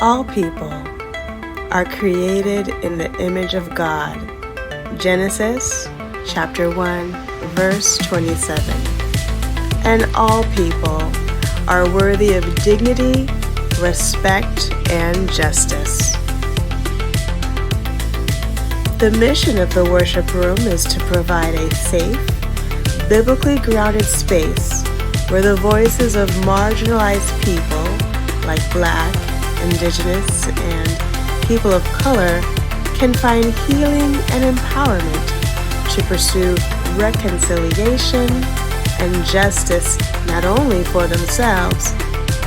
All people are created in the image of God. Genesis chapter 1, verse 27. And all people are worthy of dignity, respect, and justice. The mission of the Worship Room is to provide a safe, biblically grounded space where the voices of marginalized people like Black, Indigenous, and people of color can find healing and empowerment to pursue reconciliation and justice not only for themselves,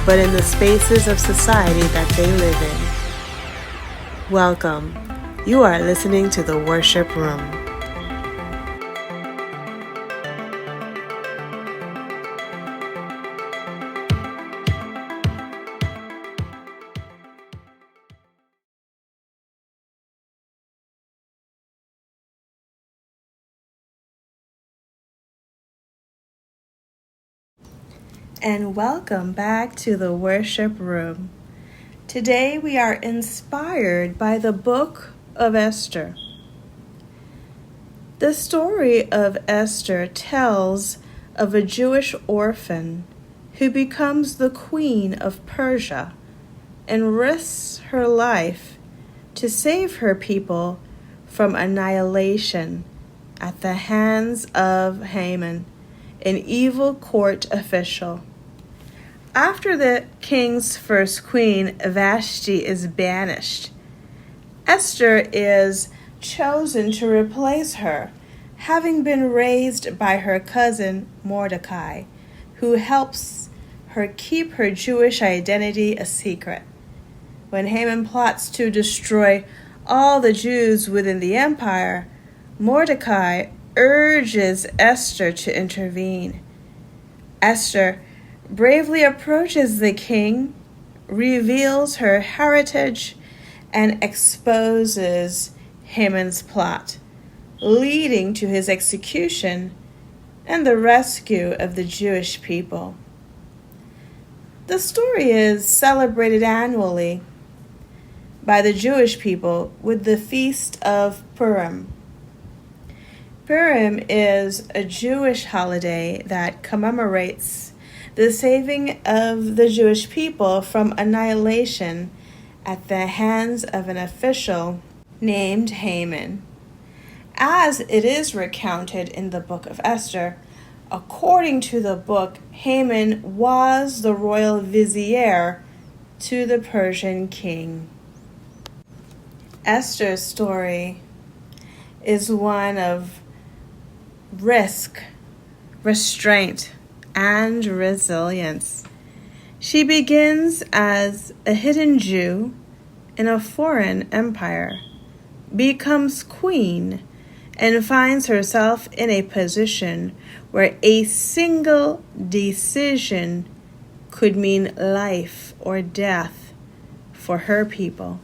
but in the spaces of society that they live in. Welcome. You are listening to The Worship Room. And welcome back to the Worship Room. Today we are inspired by the book of Esther. The story of Esther tells of a Jewish orphan who becomes the queen of Persia and risks her life to save her people from annihilation at the hands of Haman, an evil court official. After the king's first queen, Vashti, is banished, Esther is chosen to replace her, having been raised by her cousin Mordecai, who helps her keep her Jewish identity a secret. When Haman plots to destroy all the Jews within the empire, Mordecai urges Esther to intervene. Esther bravely approaches the king, reveals her heritage, and exposes Haman's plot, leading to his execution and the rescue of the Jewish people. The story is celebrated annually by the Jewish people with the Feast of Purim. Purim is a Jewish holiday that commemorates the saving of the Jewish people from annihilation at the hands of an official named Haman. As it is recounted in the book of Esther, according to the book, Haman was the royal vizier to the Persian king. Esther's story is one of risk, restraint, and resilience. She begins as a hidden Jew in a foreign empire, becomes queen, and finds herself in a position where a single decision could mean life or death for her people.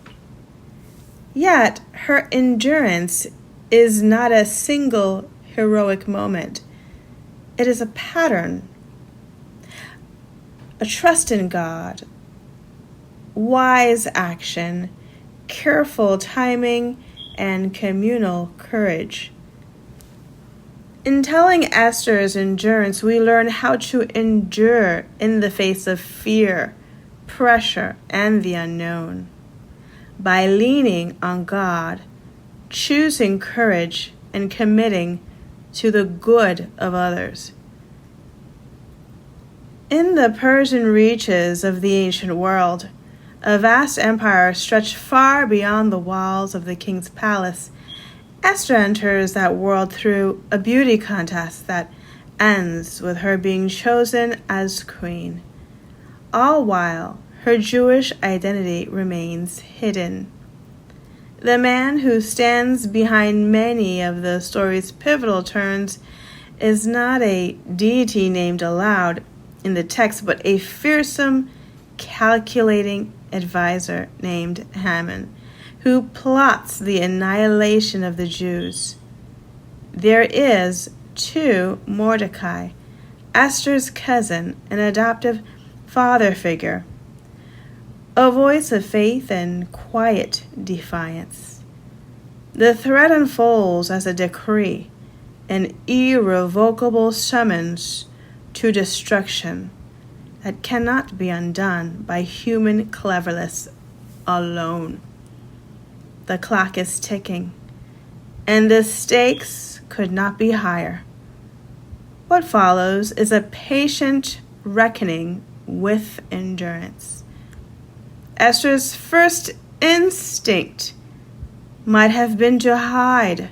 Yet her endurance is not a single heroic moment. It is a pattern. A trust in God, wise action, careful timing, and communal courage. In telling Esther's endurance, we learn how to endure in the face of fear, pressure, and the unknown. By leaning on God, choosing courage, and committing to the good of others. In the Persian reaches of the ancient world, a vast empire stretched far beyond the walls of the king's palace, Esther enters that world through a beauty contest that ends with her being chosen as queen. All while, her Jewish identity remains hidden. The man who stands behind many of the story's pivotal turns is not a deity named aloud in the text, but a fearsome, calculating advisor named Haman, who plots the annihilation of the Jews. There is, too, Mordecai, Esther's cousin, an adoptive father figure, a voice of faith and quiet defiance. The threat unfolds as a decree, an irrevocable summons to destruction that cannot be undone by human cleverness alone. The clock is ticking, and the stakes could not be higher. What follows is a patient reckoning with endurance. Esther's first instinct might have been to hide,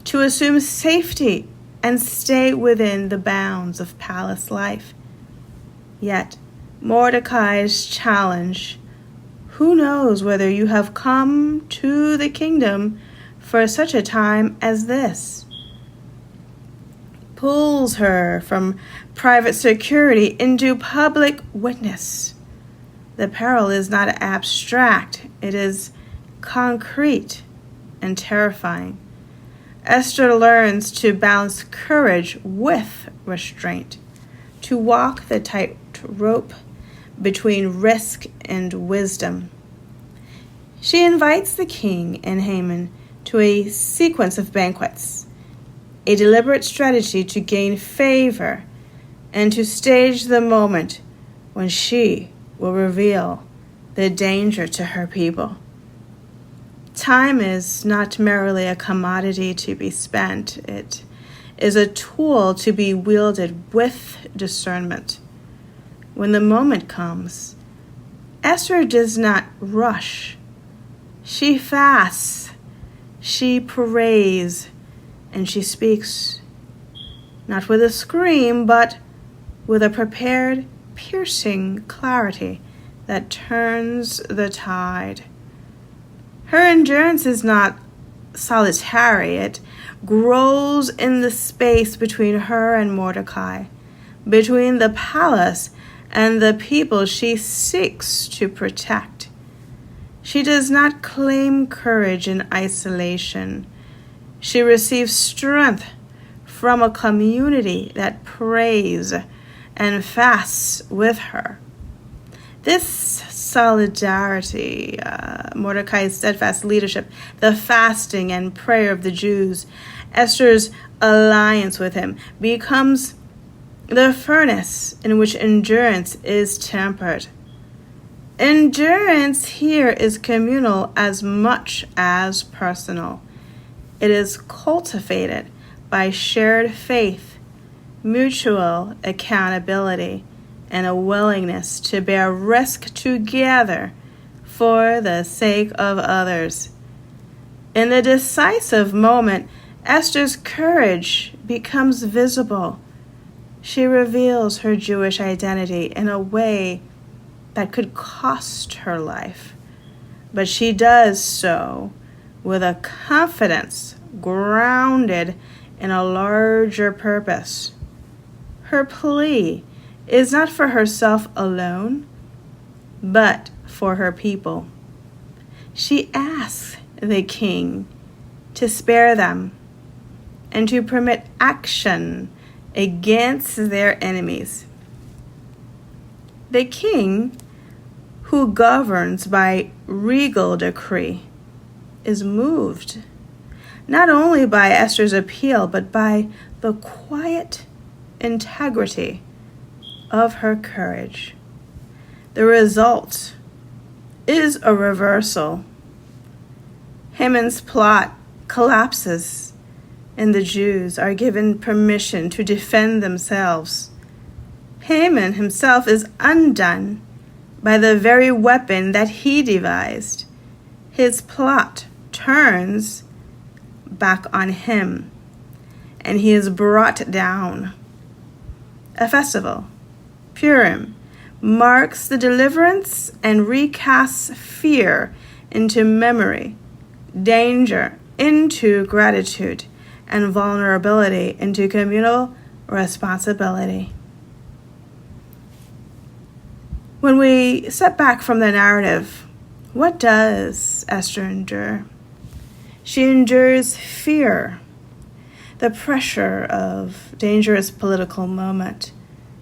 to assume safety and stay within the bounds of palace life. Yet, Mordecai's challenge, who knows whether you have come to the kingdom for such a time as this, pulls her from private security into public witness. The peril is not abstract, it is concrete and terrifying. Esther learns to balance courage with restraint, to walk the tightrope between risk and wisdom. She invites the king and Haman to a sequence of banquets, a deliberate strategy to gain favor and to stage the moment when she will reveal the danger to her people. Time is not merely a commodity to be spent. It is a tool to be wielded with discernment. When the moment comes, Esther does not rush. She fasts, she prays, and she speaks, not with a scream, but with a prepared, piercing clarity that turns the tide. Her endurance is not solitary. It grows in the space between her and Mordecai, between the palace and the people she seeks to protect. She does not claim courage in isolation. She receives strength from a community that prays and fasts with her. This solidarity, Mordecai's steadfast leadership, the fasting and prayer of the Jews, Esther's alliance with him, becomes the furnace in which endurance is tempered. Endurance here is communal as much as personal. It is cultivated by shared faith, mutual accountability, and a willingness to bear risk together for the sake of others. In the decisive moment, Esther's courage becomes visible. She reveals her Jewish identity in a way that could cost her life, but she does so with a confidence grounded in a larger purpose. Her plea is not for herself alone, but for her people. She asks the king to spare them and to permit action against their enemies. The king, who governs by regal decree, is moved not only by Esther's appeal, but by the quiet integrity of her courage. The result is a reversal. Haman's plot collapses, and the Jews are given permission to defend themselves. Haman himself is undone by the very weapon that he devised. His plot turns back on him, and he is brought down. A festival, Purim, marks the deliverance and recasts fear into memory, danger into gratitude, and vulnerability into communal responsibility. When we step back from the narrative, what does Esther endure? She endures fear, the pressure of dangerous political moment,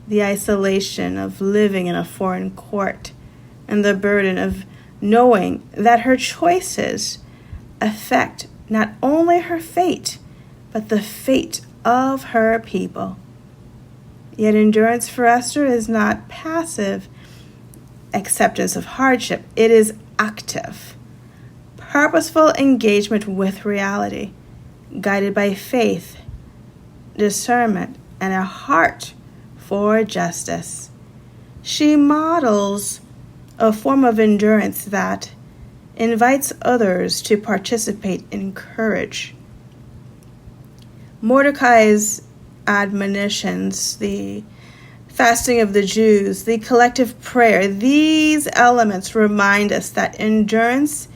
the isolation of living in a foreign court, and the burden of knowing that her choices affect not only her fate, but the fate of her people. Yet endurance for Esther is not passive acceptance of hardship. It is active, purposeful engagement with reality, guided by faith, discernment, and a heart for justice. She models a form of endurance that invites others to participate in courage. Mordecai's admonitions, the fasting of the Jews, the collective prayer, these elements remind us that endurance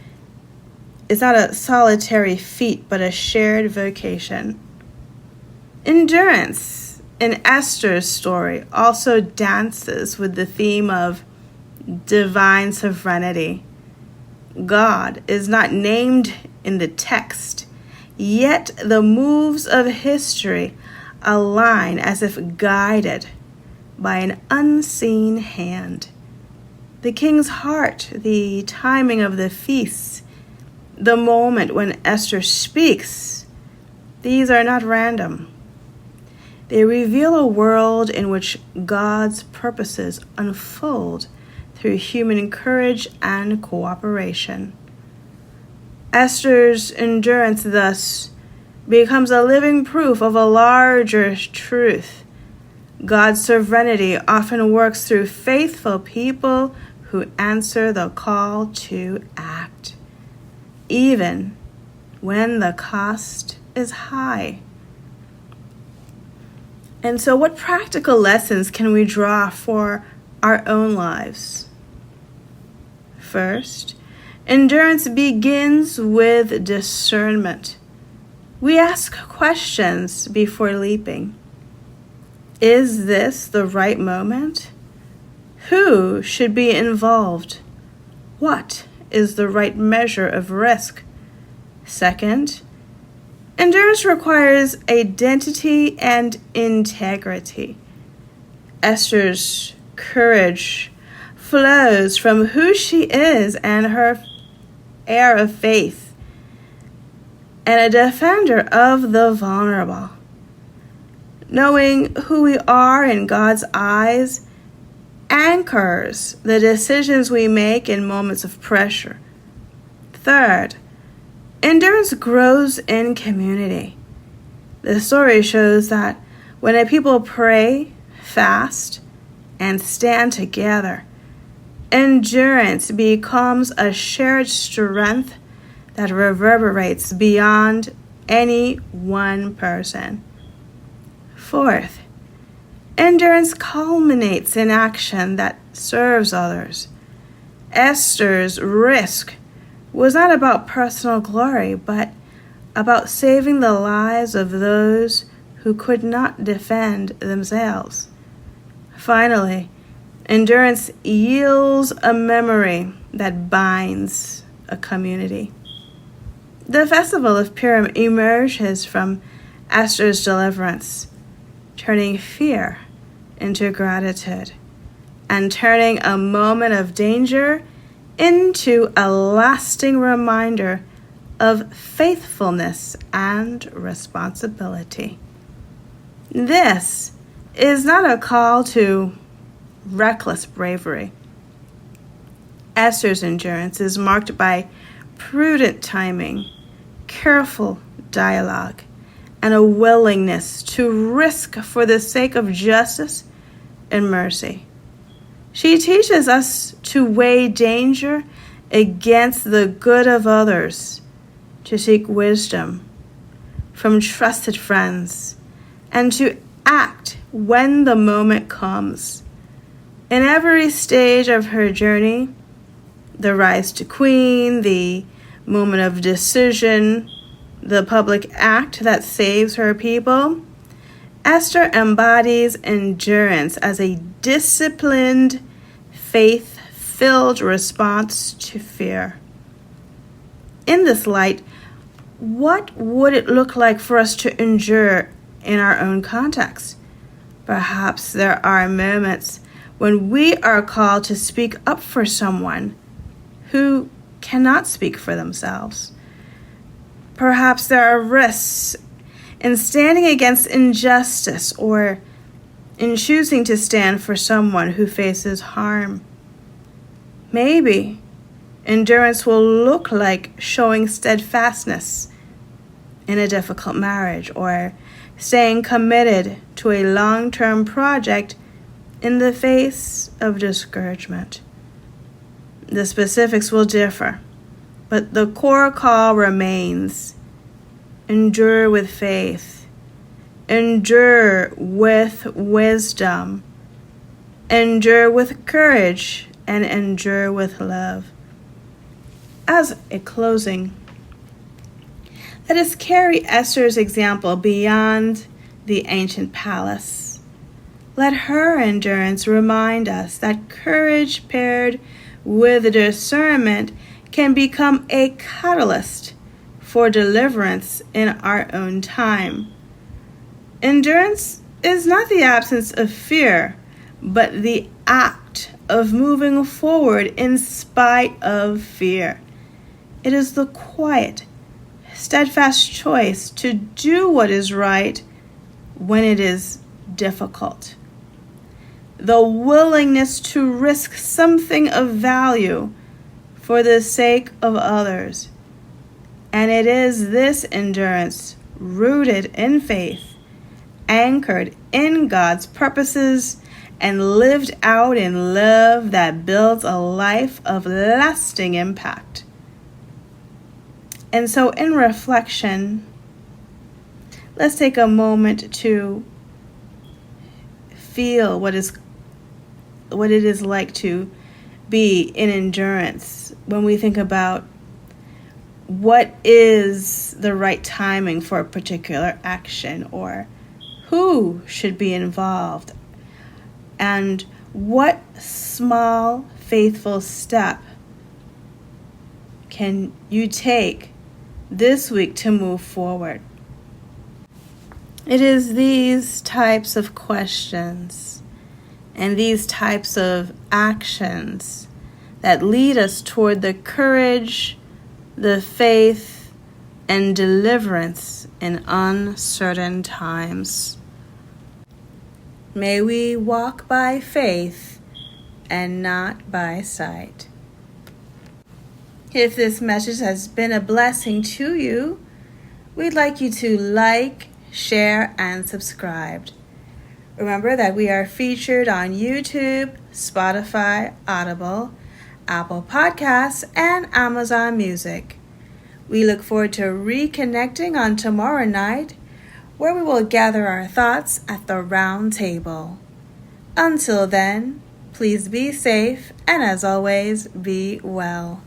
is not a solitary feat, but a shared vocation. Endurance in Esther's story also dances with the theme of divine sovereignty. God is not named in the text, yet the moves of history align as if guided by an unseen hand. The king's heart, the timing of the feasts, the moment when Esther speaks, these are not random. They reveal a world in which God's purposes unfold through human courage and cooperation. Esther's endurance thus becomes a living proof of a larger truth. God's sovereignty often works through faithful people who answer the call to act, even when the cost is high. And so, what practical lessons can we draw for our own lives? First, endurance begins with discernment. We ask questions before leaping. Is this the right moment? Who should be involved? What is the right measure of risk? Second, endurance requires identity and integrity. Esther's courage flows from who she is and her air of faith, and a defender of the vulnerable. Knowing who we are in God's eyes anchors the decisions we make in moments of pressure. Third, endurance grows in community. The story shows that when a people pray, fast, and stand together, endurance becomes a shared strength that reverberates beyond any one person. Fourth, endurance culminates in action that serves others. Esther's risk was not about personal glory, but about saving the lives of those who could not defend themselves. Finally, endurance yields a memory that binds a community. The festival of Purim emerges from Esther's deliverance, turning fear into gratitude, and turning a moment of danger into a lasting reminder of faithfulness and responsibility. This is not a call to reckless bravery. Esther's endurance is marked by prudent timing, careful dialogue, and a willingness to risk for the sake of justice and mercy. She teaches us to weigh danger against the good of others, to seek wisdom from trusted friends, and to act when the moment comes. In every stage of her journey, the rise to queen, the moment of decision, the public act that saves her people, Esther embodies endurance as a disciplined, faith-filled response to fear. In this light, what would it look like for us to endure in our own context? Perhaps there are moments when we are called to speak up for someone who cannot speak for themselves. Perhaps there are risks in standing against injustice or in choosing to stand for someone who faces harm. Maybe endurance will look like showing steadfastness in a difficult marriage or staying committed to a long-term project in the face of discouragement. The specifics will differ, but the core call remains: endure with faith, endure with wisdom, endure with courage, and endure with love. As a closing, let us carry Esther's example beyond the ancient palace. Let her endurance remind us that courage paired with discernment can become a catalyst for deliverance in our own time. Endurance is not the absence of fear, but the act of moving forward in spite of fear. It is the quiet, steadfast choice to do what is right when it is difficult. The willingness to risk something of value for the sake of others. And it is this endurance, rooted in faith, anchored in God's purposes, and lived out in love, that builds a life of lasting impact. And so in reflection, let's take a moment to feel what it is like to be in endurance when we think about what is the right timing for a particular action, or who should be involved, and what small, faithful step can you take this week to move forward. It is these types of questions and these types of actions that lead us toward the courage, the faith, and deliverance in uncertain times. May we walk by faith and not by sight. If this message has been a blessing to you, we'd like you to like, share, and subscribe. Remember that we are featured on YouTube, Spotify, Audible, Apple Podcasts, and Amazon Music. We look forward to reconnecting on tomorrow night, where we will gather our thoughts at the round table. Until then, please be safe, and as always, be well.